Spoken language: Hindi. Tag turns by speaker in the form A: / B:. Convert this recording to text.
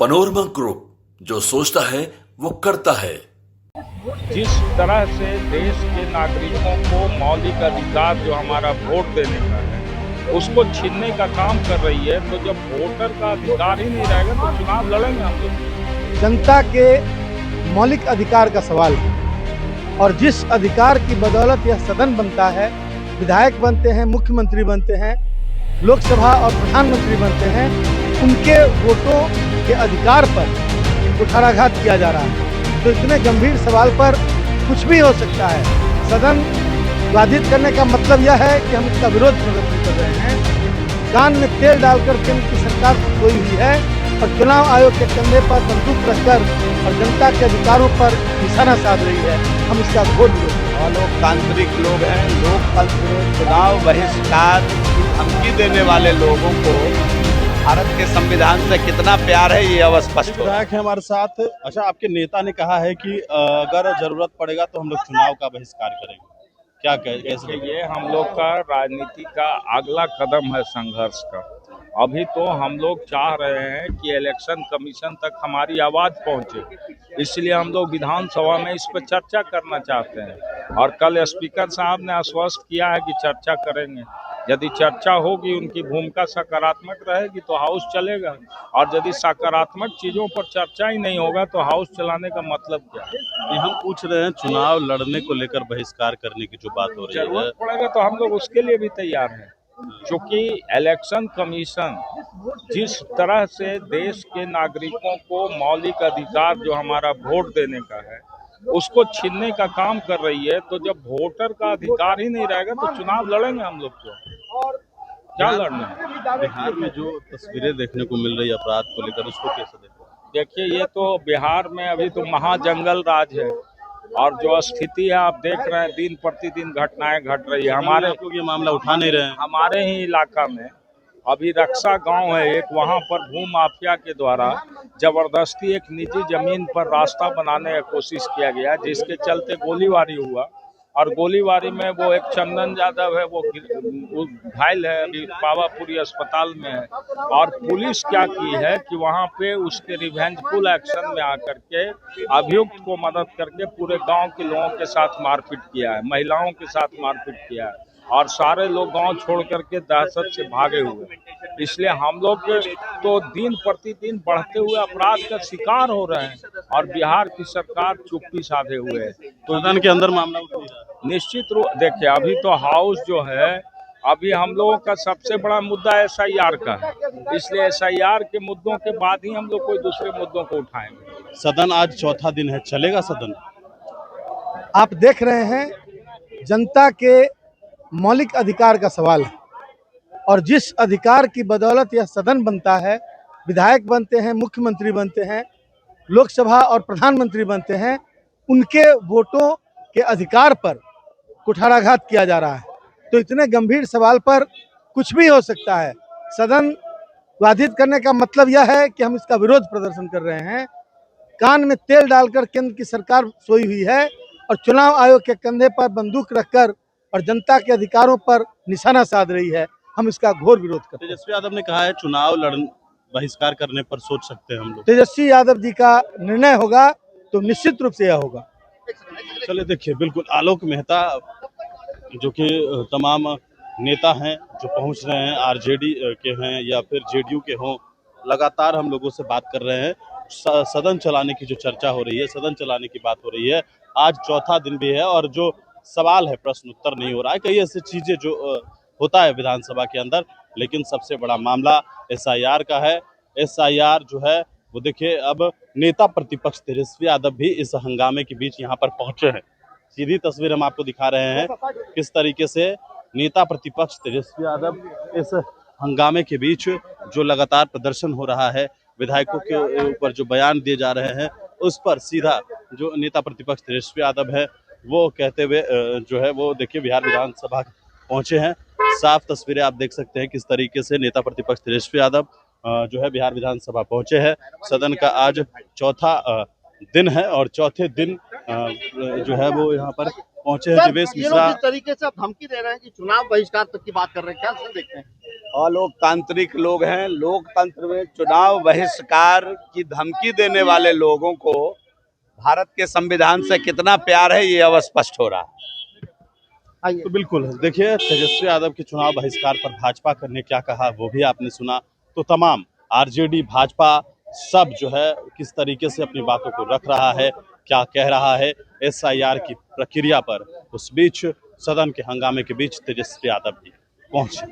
A: पनोरमा ग्रुप, जो सोचता है वो करता है।
B: जिस तरह से देश के नागरिकों को मौलिक अधिकार जो हमारा वोट देने का है उसको छीनने का काम कर रही है, तो जब वोटर का अधिकार ही नहीं रहेगा तो चुनाव लड़ेंगे हम लोग।
C: जनता के मौलिक अधिकार का सवाल है और जिस अधिकार की बदौलत यह सदन बनता है, विधायक बनते हैं, मुख्यमंत्री बनते हैं, लोकसभा और प्रधानमंत्री बनते हैं, उनके वोटों के अधिकार पर कुठाराघात किया जा रहा है। तो इतने गंभीर सवाल पर कुछ भी हो सकता है। सदन बाधित करने का मतलब यह है कि हम इसका विरोध प्रदर्शन कर रहे हैं। कान में तेल डालकर केंद्र की सरकार सोई हुई है और चुनाव आयोग के कंधे पर बंदूक रखकर और जनता के अधिकारों पर निशाना साध रही है। हम इसका घोर विरोध।
D: लोकतांत्रिक लोग हैं, लोकतंत्र में चुनाव बहिष्कार की धमकी देने वाले लोगों को भारत के संविधान से कितना प्यार है ये अब स्पष्ट हो।
E: विधायक है हमारे साथ। अच्छा, आपके नेता ने कहा है कि अगर जरूरत पड़ेगा तो हम लोग चुनाव का बहिष्कार करेंगे, क्या कैसे?
B: ये हम लोग का राजनीति का अगला कदम है संघर्ष का। अभी तो हम लोग चाह रहे हैं कि इलेक्शन कमीशन तक हमारी आवाज पहुंचे, इसलिए हम लोग विधानसभा में इस पर चर्चा करना चाहते हैं। और कल स्पीकर साहब ने आश्वस्त किया है कि चर्चा करेंगे। यदि चर्चा होगी, उनकी भूमिका सकारात्मक रहेगी तो हाउस चलेगा, और यदि सकारात्मक चीजों पर चर्चा ही नहीं होगा तो हाउस चलाने का मतलब क्या है?
E: ये हम पूछ रहे हैं, चुनाव लड़ने को लेकर बहिष्कार करने की जो बात हो रही है,
B: जरूरत पड़ेगा तो हम लोग उसके लिए भी तैयार हैं, क्योंकि इलेक्शन कमीशन जिस तरह से देश के नागरिकों को मौलिक अधिकार जो हमारा वोट देने का है उसको छीनने का काम कर रही है, तो जब वोटर का अधिकार ही नहीं रहेगा तो चुनाव लड़ेंगे हम लोग को। क्या लड़ना है?
E: बिहार में जो तस्वीरें देखने को मिल रही है अपराध को लेकर, उसको कैसे देखते हैं?
B: देखिए, ये तो बिहार में अभी तो महाजंगल राज है, और जो स्थिति है आप देख रहे हैं, दिन प्रतिदिन घटनाएं घट रही है। हमारे
E: लोग ये मामला उठा नहीं रहे हैं।
B: हमारे ही इलाका में अभी रक्षा गांव है एक, वहां पर भू माफिया के द्वारा जबरदस्ती एक निजी जमीन पर रास्ता बनाने की कोशिश किया गया, जिसके चलते गोलीबारी हुआ। और गोलीबारी में वो एक चंदन यादव है, वो घायल है, अभी पावापुरी अस्पताल में है। और पुलिस क्या की है कि वहां पे उसके रिवेंजफुल एक्शन में आकर के अभियुक्त को मदद करके पूरे गांव के लोगों के साथ मारपीट किया है, महिलाओं के साथ मारपीट किया है, और सारे लोग गांव छोड़ करके दहशत से भागे हुए। इसलिए हम लोग तो दिन प्रतिदिन बढ़ते हुए अपराध का शिकार हो रहे हैं, और बिहार की सरकार चुप्पी साधे हुए है।
E: तो सदन के अंदर मामला उठ नहीं रहा है।
B: निश्चित रूप देखिए, अभी तो हाउस जो है, अभी हम लोगों का सबसे बड़ा मुद्दा SIR का है, इसलिए SIR के मुद्दों के बाद ही हम लोग कोई दूसरे मुद्दों को उठाएंगे।
E: सदन आज चौथा दिन है, चलेगा सदन?
C: आप देख रहे हैं, जनता के मौलिक अधिकार का सवाल है और जिस अधिकार की बदौलत यह सदन बनता है, विधायक बनते हैं, मुख्यमंत्री बनते हैं, लोकसभा और प्रधानमंत्री बनते हैं, उनके वोटों के अधिकार पर कुठाराघात किया जा रहा है। तो इतने गंभीर सवाल पर कुछ भी हो सकता है। सदन बाधित करने का मतलब यह है कि हम इसका विरोध प्रदर्शन कर रहे हैं। कान में तेल डालकर केंद्र की सरकार सोई हुई है और चुनाव आयोग के कंधे पर बंदूक रखकर और जनता के अधिकारों पर निशाना साध रही है। हम इसका घोर विरोध करते हैं।
E: तेजस्वी यादव ने कहा है चुनाव बहिष्कार करने पर सोच सकते हैं हम लोग।
C: तेजस्वी यादव जी का निर्णय होगा तो निश्चित रूप से यह होगा।
E: चलिए देखिए, बिल्कुल आलोक मेहता जो कि तमाम नेता हैं जो पहुंच रहे हैं, आरजेडी के हैं या फिर जेडीयू के हों, लगातार हम लोगों से बात कर रहे हैं। सदन चलाने की जो चर्चा हो रही है, सदन चलाने की बात हो रही है। आज चौथा दिन भी है और जो सवाल है, प्रश्न उत्तर नहीं हो रहा है। कई ऐसी चीजें जो होता है विधानसभा के अंदर, लेकिन सबसे बड़ा मामला SIR का है। SIR जो है वो देखिए, अब नेता प्रतिपक्ष तेजस्वी यादव भी इस हंगामे के बीच यहाँ पर पहुंचे हैं। सीधी तस्वीर हम आपको दिखा रहे हैं किस तरीके से नेता प्रतिपक्ष तेजस्वी यादव इस हंगामे के बीच जो लगातार प्रदर्शन हो रहा है, विधायकों के ऊपर जो बयान दिए जा रहे हैं, उस पर सीधा जो नेता प्रतिपक्ष तेजस्वी यादव है वो कहते हुए जो है वो देखिए बिहार विधानसभा पहुंचे हैं। साफ तस्वीरें आप देख सकते हैं किस तरीके से नेता प्रतिपक्ष तेजस्वी यादव जो है बिहार विधानसभा पहुंचे हैं। सदन का आज चौथा दिन है और चौथे दिन जो है वो यहाँ पर पहुंचे हैं दिवेश
F: ये लोग
E: मिश्रा।
F: जिस तरीके से अब धमकी दे रहे हैं कि चुनाव बहिष्कार तक की बात कर रहे हैं, क्या सर देखते हैं?
D: अलोकतांत्रिक लोग हैं। लोकतंत्र में चुनाव बहिष्कार की धमकी देने वाले लोगों को भारत के संविधान से कितना प्यार है ये अब स्पष्ट हो रहा है।
F: आइए।
E: तो बिल्कुल देखिए, तेजस्वी यादव के चुनाव बहिष्कार पर भाजपा ने क्या कहा वो भी आपने सुना। तो तमाम आरजेडी भाजपा सब जो है किस तरीके से अपनी बातों को रख रहा है, क्या कह रहा है SIR की प्रक्रिया पर। उस बीच सदन के हंगामे के बीच तेजस्वी यादव भी पहुंचे।